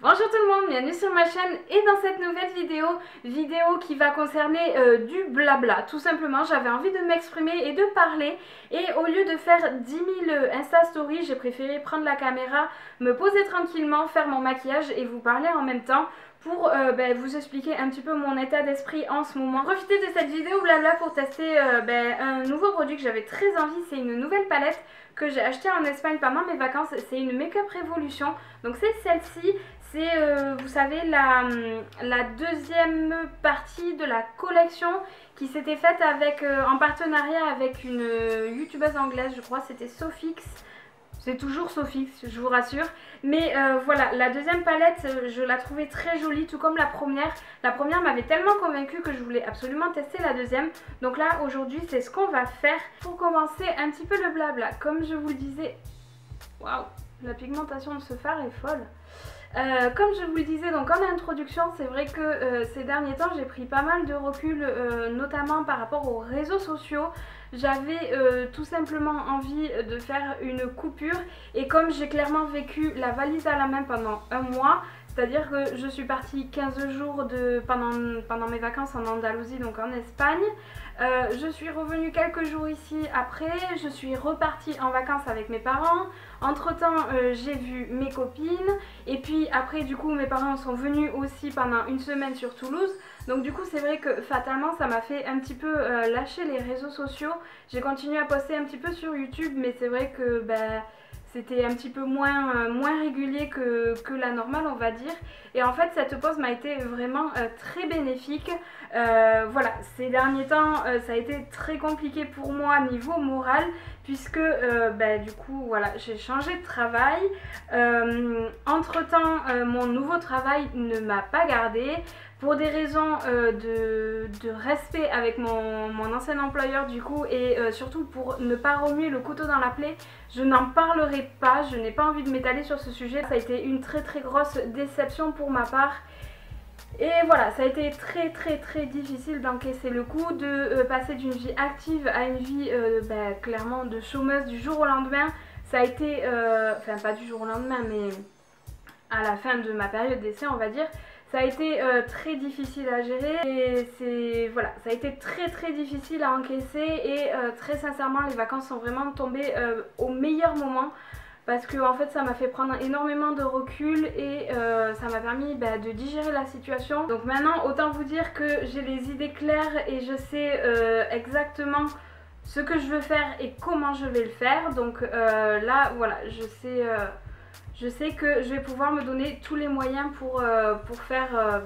Bonjour tout le monde, bienvenue sur ma chaîne et dans cette nouvelle vidéo qui va concerner du blabla. Tout simplement, j'avais envie de m'exprimer et de parler et au lieu de faire 10 000 Insta Stories, j'ai préféré prendre la caméra, me poser tranquillement, faire mon maquillage et vous parler en même temps pour vous expliquer un petit peu mon état d'esprit en ce moment. Profitez de cette vidéo blabla pour tester un nouveau produit que j'avais très envie, c'est une nouvelle palette que j'ai achetée en Espagne pendant mes vacances, c'est une Make-up Revolution, donc c'est celle-ci. C'est, vous savez, la deuxième partie de la collection qui s'était faite avec, en partenariat avec une youtubeuse anglaise, je crois, c'était Sofix. C'est toujours Sofix, je vous rassure. Mais voilà, la deuxième palette, je la trouvais très jolie, tout comme la première. La première m'avait tellement convaincue que je voulais absolument tester la deuxième. Donc là, aujourd'hui, c'est ce qu'on va faire. Pour commencer, un petit peu le blabla. Comme je vous le disais, waouh, la pigmentation de ce fard est folle. Comme je vous le disais donc en introduction, c'est vrai que ces derniers temps j'ai pris pas mal de recul, notamment par rapport aux réseaux sociaux. J'avais tout simplement envie de faire une coupure et comme j'ai clairement vécu la valise à la main pendant un mois, c'est-à-dire que je suis partie 15 jours pendant mes vacances en Andalousie, donc en Espagne. Je suis revenue quelques jours ici après, je suis repartie en vacances avec mes parents. Entre temps j'ai vu mes copines et puis après du coup mes parents sont venus aussi pendant une semaine sur Toulouse. Donc du coup c'est vrai que fatalement ça m'a fait un petit peu lâcher les réseaux sociaux. J'ai continué à poster un petit peu sur YouTube mais c'est vrai que c'était un petit peu moins régulier que la normale on va dire. Et en fait cette pause m'a été vraiment très bénéfique. Voilà, ces derniers temps ça a été très compliqué pour moi niveau moral puisque du coup voilà, j'ai changé de travail. Entre temps mon nouveau travail ne m'a pas gardée. Pour des raisons de respect avec mon ancien employeur du coup et surtout pour ne pas remuer le couteau dans la plaie, je n'en parlerai pas, je n'ai pas envie de m'étaler sur ce sujet. Ça a été une très grosse déception pour ma part. Et voilà, ça a été très difficile d'encaisser le coup, de passer d'une vie active à une vie clairement de chômeuse du jour au lendemain. Ça a été, enfin pas du jour au lendemain mais à la fin de ma période d'essai on va dire. Ça a été très difficile à gérer et voilà, ça a été très difficile à encaisser et très sincèrement les vacances sont vraiment tombées au meilleur moment parce que en fait ça m'a fait prendre énormément de recul et ça m'a permis de digérer la situation. Donc maintenant autant vous dire que j'ai les idées claires et je sais exactement ce que je veux faire et comment je vais le faire. Donc là voilà, je sais que je vais pouvoir me donner tous les moyens pour faire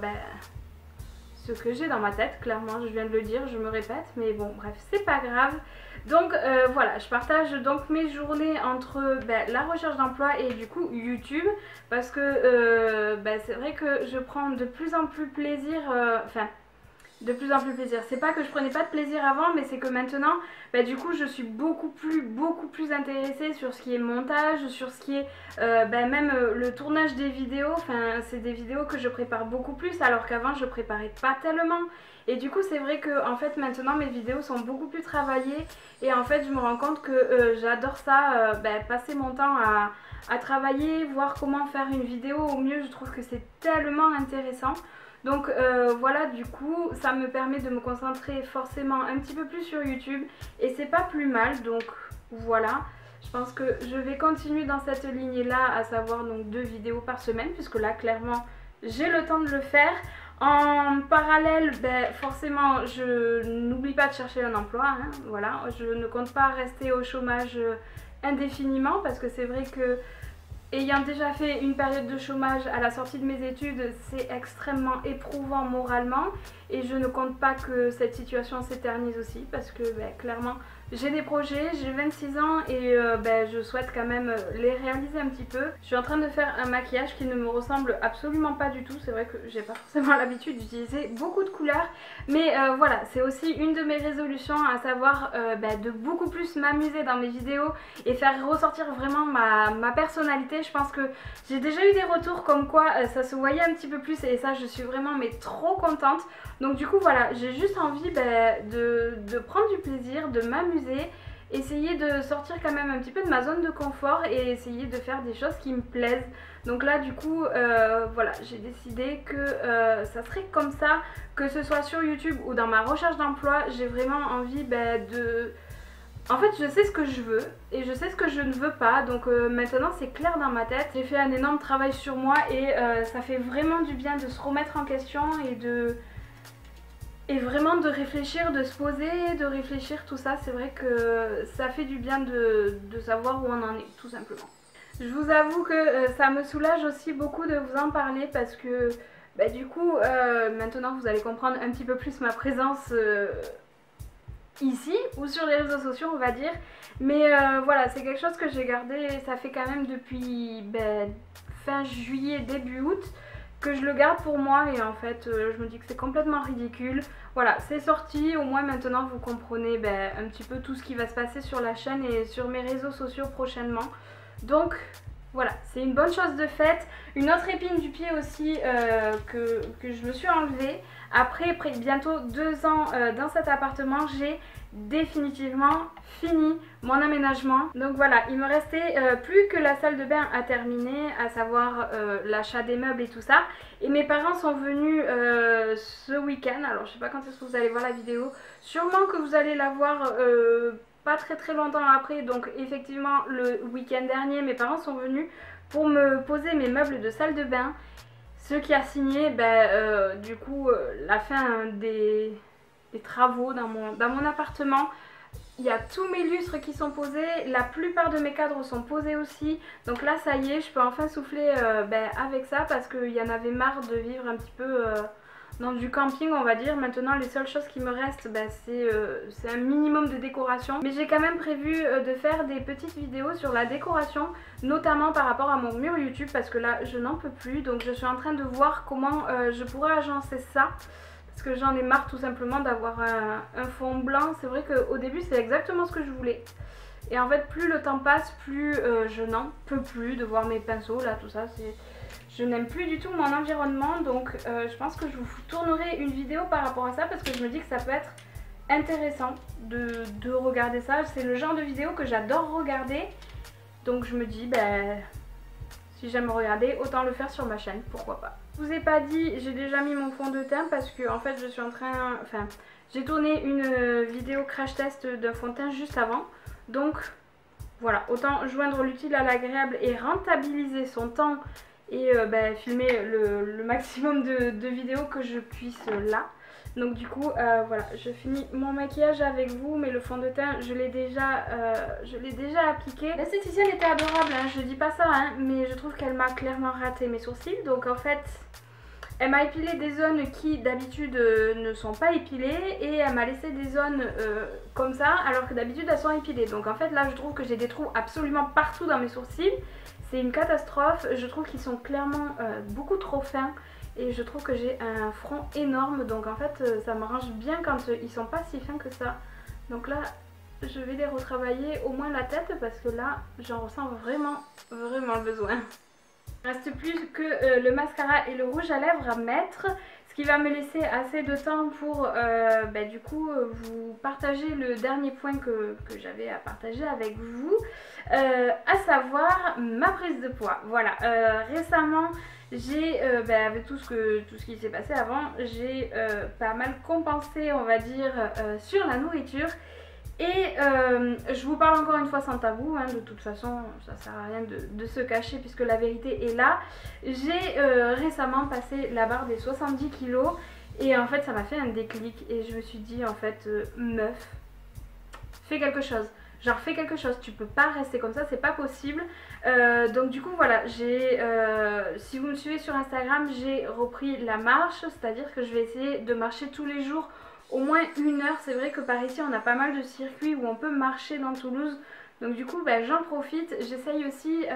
ce que j'ai dans ma tête, clairement, je viens de le dire, je me répète, mais bon, bref, c'est pas grave. Donc voilà, je partage donc mes journées entre la recherche d'emploi et du coup YouTube, parce que c'est vrai que je prends de plus en plus plaisir, de plus en plus plaisir. C'est pas que je prenais pas de plaisir avant, mais c'est que maintenant, du coup, je suis beaucoup plus intéressée sur ce qui est montage, sur ce qui est même le tournage des vidéos. Enfin, c'est des vidéos que je prépare beaucoup plus, alors qu'avant, je préparais pas tellement. Et du coup, c'est vrai que en fait, maintenant, mes vidéos sont beaucoup plus travaillées. Et en fait, je me rends compte que j'adore ça, passer mon temps à travailler, voir comment faire une vidéo au mieux. Je trouve que c'est tellement intéressant. Donc voilà, du coup ça me permet de me concentrer forcément un petit peu plus sur YouTube et c'est pas plus mal. Donc voilà, je pense que je vais continuer dans cette lignée là, à savoir donc 2 vidéos par semaine puisque là clairement j'ai le temps de le faire. En parallèle, forcément je n'oublie pas de chercher un emploi, hein, voilà, je ne compte pas rester au chômage indéfiniment parce que c'est vrai que ayant déjà fait une période de chômage à la sortie de mes études, c'est extrêmement éprouvant moralement et je ne compte pas que cette situation s'éternise aussi parce que clairement j'ai des projets, j'ai 26 ans et je souhaite quand même les réaliser un petit peu. Je suis en train de faire un maquillage qui ne me ressemble absolument pas du tout, c'est vrai que j'ai pas forcément l'habitude d'utiliser beaucoup de couleurs mais voilà, c'est aussi une de mes résolutions, à savoir de beaucoup plus m'amuser dans mes vidéos et faire ressortir vraiment ma personnalité. Je pense que j'ai déjà eu des retours comme quoi ça se voyait un petit peu plus et ça je suis vraiment trop contente. Donc du coup voilà, j'ai juste envie de prendre du plaisir, de m'amuser essayer de sortir quand même un petit peu de ma zone de confort et essayer de faire des choses qui me plaisent. Donc là du coup voilà, j'ai décidé que ça serait comme ça, que ce soit sur YouTube ou dans ma recherche d'emploi. J'ai vraiment envie de... En fait je sais ce que je veux et je sais ce que je ne veux pas, donc maintenant c'est clair dans ma tête. J'ai fait un énorme travail sur moi et ça fait vraiment du bien de se remettre en question et vraiment de réfléchir, de se poser, de réfléchir, tout ça. C'est vrai que ça fait du bien de savoir où on en est, tout simplement. Je vous avoue que ça me soulage aussi beaucoup de vous en parler parce que du coup maintenant vous allez comprendre un petit peu plus ma présence ici ou sur les réseaux sociaux, on va dire. Mais voilà, c'est quelque chose que j'ai gardé, ça fait quand même depuis fin juillet, début août que je le garde pour moi et en fait je me dis que c'est complètement ridicule. Voilà, c'est sorti, au moins maintenant vous comprenez un petit peu tout ce qui va se passer sur la chaîne et sur mes réseaux sociaux prochainement. Donc voilà, c'est une bonne chose de faite. Une autre épine du pied aussi que je me suis enlevée. Après bientôt 2 ans dans cet appartement, j'ai définitivement fini mon aménagement. Donc voilà, il me restait plus que la salle de bain à terminer, à savoir l'achat des meubles et tout ça. Et mes parents sont venus ce week-end. Alors je sais pas quand est-ce que vous allez voir la vidéo. Sûrement que vous allez la voir pas très longtemps après. Donc effectivement le week-end dernier, mes parents sont venus pour me poser mes meubles de salle de bain. Ce qui a signé du coup la fin des travaux dans mon appartement. Il y a tous mes lustres qui sont posés, la plupart de mes cadres sont posés aussi. Donc là ça y est, je peux enfin souffler avec ça parce qu'il y en avait marre de vivre un petit peu dans du camping, on va dire. Maintenant les seules choses qui me restent c'est un minimum de décoration. Mais j'ai quand même prévu de faire des petites vidéos sur la décoration, notamment par rapport à mon mur YouTube parce que là je n'en peux plus. Donc je suis en train de voir comment je pourrais agencer ça. Parce que j'en ai marre tout simplement d'avoir un fond blanc. C'est vrai qu'au début c'est exactement ce que je voulais. Et en fait plus le temps passe, plus je n'en peux plus de voir mes pinceaux là, tout ça. Je n'aime plus du tout mon environnement. Donc je pense que je vous tournerai une vidéo par rapport à ça. Parce que je me dis que ça peut être intéressant de regarder ça. C'est le genre de vidéo que j'adore regarder. Donc je me dis si j'aime regarder, autant le faire sur ma chaîne, pourquoi pas. Je vous ai pas dit, j'ai déjà mis mon fond de teint parce que en fait je suis en train... Enfin, j'ai tourné une vidéo crash test d'un fond de teint juste avant. Donc voilà, autant joindre l'utile à l'agréable et rentabiliser son temps et filmer le maximum de vidéos que je puisse là. Donc du coup voilà, je finis mon maquillage avec vous, mais le fond de teint je l'ai déjà appliqué. L'esthéticienne était adorable, hein, je dis pas ça, hein, mais je trouve qu'elle m'a clairement raté mes sourcils. Donc en fait elle m'a épilé des zones qui d'habitude ne sont pas épilées et elle m'a laissé des zones comme ça alors que d'habitude elles sont épilées. Donc en fait là je trouve que j'ai des trous absolument partout dans mes sourcils. C'est une catastrophe, je trouve qu'ils sont clairement beaucoup trop fins. Et je trouve que j'ai un front énorme, donc en fait ça m'arrange bien quand ils sont pas si fins que ça. Donc là je vais les retravailler, au moins la tête, parce que là j'en ressens vraiment le besoin. Il ne reste plus que le mascara et le rouge à lèvres à mettre, ce qui va me laisser assez de temps pour du coup vous partager le dernier point que j'avais à partager avec vous, à savoir ma prise de poids. Voilà, récemment j'ai, avec tout ce qui s'est passé avant, j'ai pas mal compensé, on va dire, sur la nourriture. Et je vous parle encore une fois sans tabou, hein, de toute façon ça sert à rien de se cacher puisque la vérité est là. J'ai récemment passé la barre des 70 kilos et en fait ça m'a fait un déclic et je me suis dit en fait meuf, fais quelque chose. Genre fais quelque chose, tu peux pas rester comme ça, c'est pas possible. Donc du coup voilà, si vous me suivez sur Instagram, j'ai repris la marche, c'est-à-dire que je vais essayer de marcher tous les jours au moins 1 heure. C'est vrai que par ici on a pas mal de circuits où on peut marcher dans Toulouse. Donc du coup j'en profite, j'essaye aussi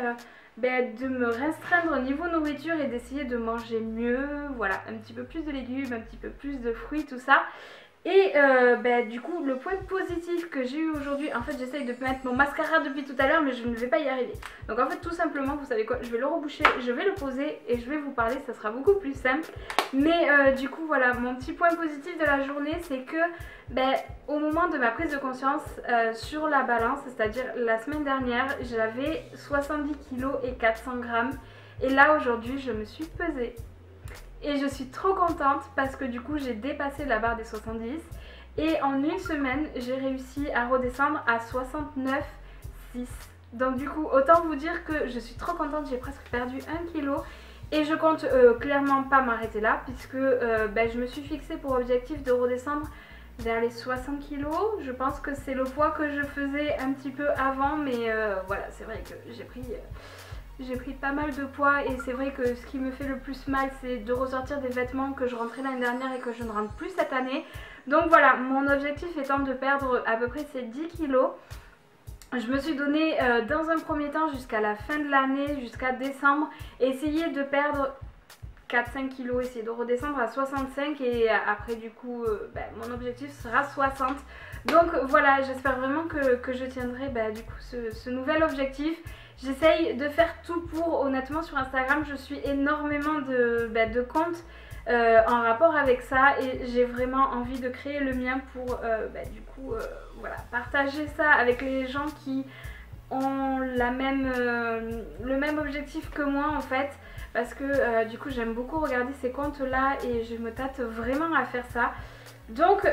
de me restreindre au niveau nourriture et d'essayer de manger mieux. Voilà, un petit peu plus de légumes, un petit peu plus de fruits, tout ça. Et du coup, le point positif que j'ai eu aujourd'hui, en fait j'essaye de mettre mon mascara depuis tout à l'heure mais je ne vais pas y arriver. Donc en fait tout simplement, vous savez quoi, je vais le reboucher, je vais le poser et je vais vous parler, ça sera beaucoup plus simple. Mais du coup voilà, mon petit point positif de la journée c'est que au moment de ma prise de conscience sur la balance, c'est-à-dire la semaine dernière, j'avais 70 kg et 400 grammes. Et là aujourd'hui je me suis pesée. Et je suis trop contente parce que du coup j'ai dépassé la barre des 70 et en une semaine j'ai réussi à redescendre à 69,6. Donc du coup autant vous dire que je suis trop contente, j'ai presque perdu 1 kg et je compte clairement pas m'arrêter là puisque je me suis fixé pour objectif de redescendre vers les 60 kg. Je pense que c'est le poids que je faisais un petit peu avant mais voilà, c'est vrai que j'ai pris pas mal de poids et c'est vrai que ce qui me fait le plus mal c'est de ressortir des vêtements que je rentrais l'année dernière et que je ne rentre plus cette année. Donc voilà, mon objectif étant de perdre à peu près ces 10 kilos. Je me suis donné dans un premier temps jusqu'à la fin de l'année, jusqu'à décembre, essayer de perdre 4-5 kilos, essayer de redescendre à 65 et après du coup mon objectif sera 60. Donc voilà, j'espère vraiment que je tiendrai du coup ce nouvel objectif. J'essaye de faire tout pour, honnêtement sur Instagram je suis énormément de comptes en rapport avec ça et j'ai vraiment envie de créer le mien pour voilà, partager ça avec les gens qui ont le même objectif que moi en fait. Parce que du coup j'aime beaucoup regarder ces comptes là et je me tâte vraiment à faire ça. Donc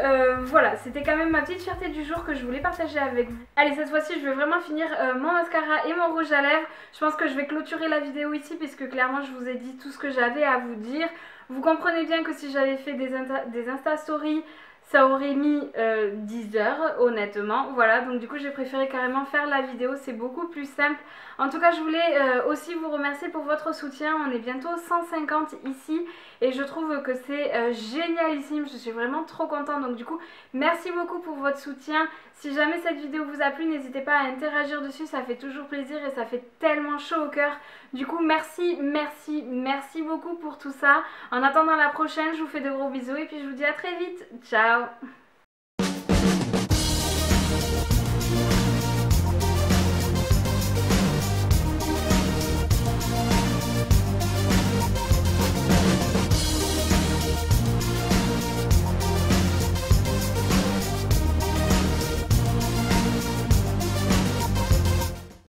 voilà, c'était quand même ma petite fierté du jour que je voulais partager avec vous. Allez, cette fois-ci je vais vraiment finir mon mascara et mon rouge à lèvres. Je pense que je vais clôturer la vidéo ici puisque clairement je vous ai dit tout ce que j'avais à vous dire. Vous comprenez bien que si j'avais fait des Insta Stories, ça aurait mis 10 heures honnêtement. Voilà, donc du coup j'ai préféré carrément faire la vidéo, c'est beaucoup plus simple. En tout cas je voulais aussi vous remercier pour votre soutien. On est bientôt 150 ici et je trouve que c'est génialissime. Je suis vraiment trop contente, donc du coup merci beaucoup pour votre soutien. Si jamais cette vidéo vous a plu, n'hésitez pas à interagir dessus, ça fait toujours plaisir et ça fait tellement chaud au cœur. Du coup merci beaucoup pour tout ça. En attendant la prochaine, je vous fais de gros bisous et puis je vous dis à très vite. Ciao.